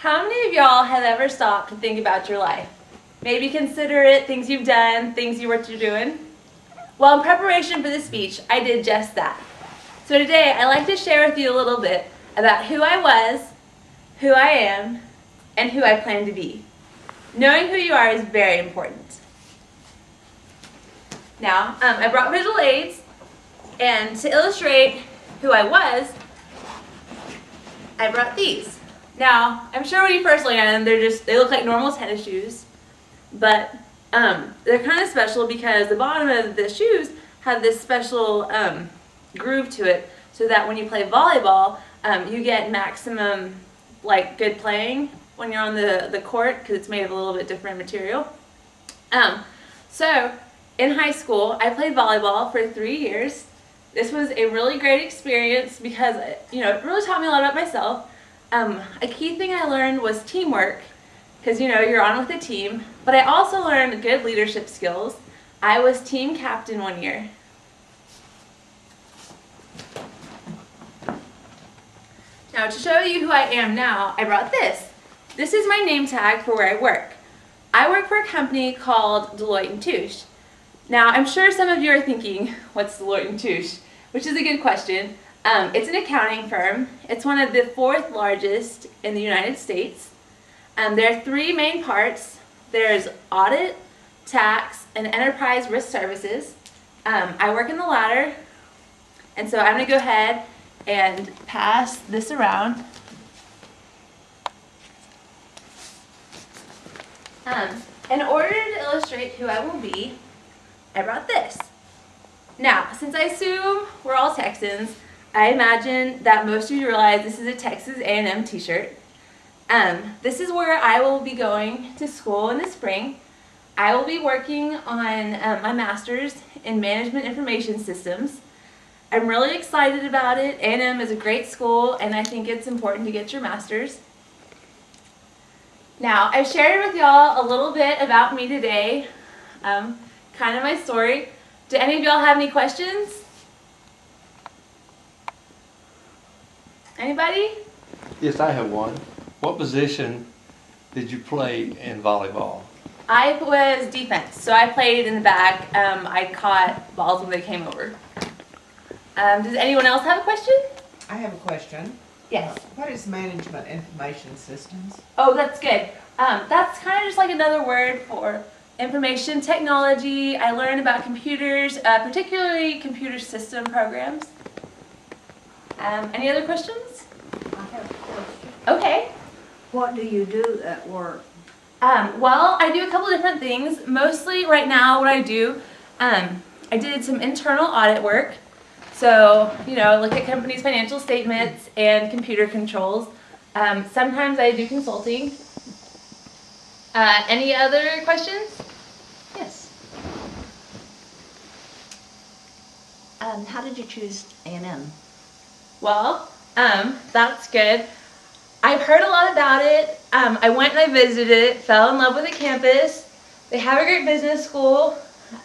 How many of y'all have ever stopped to think about your life? Maybe consider it, things you've done, things you wish you're doing? Well, in preparation for this speech, I did just that. So today, I'd like to share with you a little bit about who I was, who I am, and who I plan to be. Knowing who you are is very important. Now, I brought visual aids, and to illustrate who I was, I brought these. Now, I'm sure when you first look at them, they look like normal tennis shoes, but they're kind of special because the bottom of the shoes have this special groove to it, so that when you play volleyball, you get maximum good playing when you're on the court, because it's made of a little bit different material. So in high school, I played volleyball for 3 years. This was a really great experience because it really taught me a lot about myself. A key thing I learned was teamwork, because you're on with a team, but I also learned good leadership skills. I was team captain 1 year. Now, to show you who I am now, I brought this. This is my name tag for where I work. I work for a company called Deloitte & Touche. Now, I'm sure some of you are thinking, what's Deloitte & Touche? Which is a good question. It's an accounting firm. It's one of the 4th largest in the United States. There are 3 main parts. There's audit, tax, and enterprise risk services. I work in the latter, and so I'm going to go ahead and pass this around. In order to illustrate who I will be, I brought this. Now, since I assume we're all Texans, I imagine that most of you realize this is a Texas A&M t-shirt. This is where I will be going to school in the spring. I will be working on my master's in Management Information Systems. I'm really excited about it. A&M is a great school, and I think it's important to get your master's. Now, I've shared with y'all a little bit about me today, kind of my story. Do any of y'all have any questions? Anybody? Yes, I have one. What position did you play in volleyball? I was defense, so I played in the back. I caught balls when they came over. Does anyone else have a question? I have a question. Yes. What is Management Information Systems? Oh, that's good. That's kind of just like another word for information technology. I learned about computers, particularly computer system programs. Any other questions? I have a question. Okay. What do you do at work? Well, I do a couple different things. Mostly right now what I do, I did some internal audit work. So, look at companies' financial statements and computer controls. Sometimes I do consulting. Any other questions? Yes. How did you choose A&M? Well, that's good. I've heard a lot about it. I went and I visited it, fell in love with the campus. They have a great business school.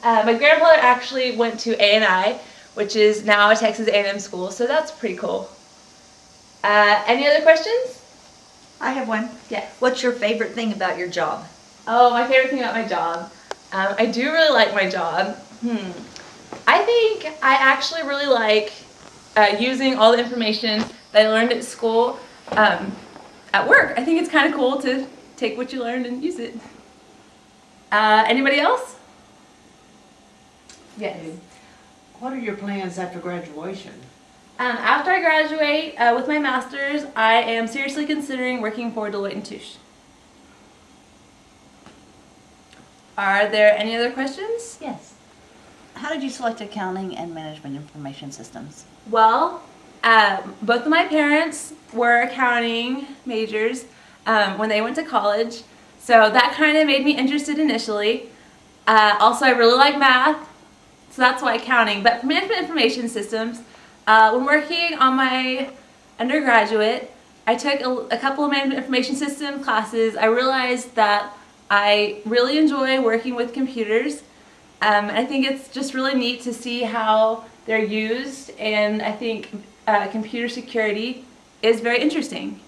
My grandfather actually went to A&I, which is now a Texas A&M school, so that's pretty cool. Any other questions? I have one. Yes. What's your favorite thing about your job? Oh, my favorite thing about my job. I do really like my job. I think I actually really like using all the information that I learned at school at work. I think it's kind of cool to take what you learned and use it. Anybody else? Yes. What are your plans after graduation? After I graduate with my master's, I am seriously considering working for Deloitte & Touche. Are there any other questions? Yes. How did you select accounting and management information systems? Well, both of my parents were accounting majors when they went to college, so that kind of made me interested initially. Also, I really like math, so that's why accounting. But for management information systems, when working on my undergraduate, I took a couple of management information system classes. I realized that I really enjoy working with computers. I think it's just really neat to see how they're used, and I think computer security is very interesting.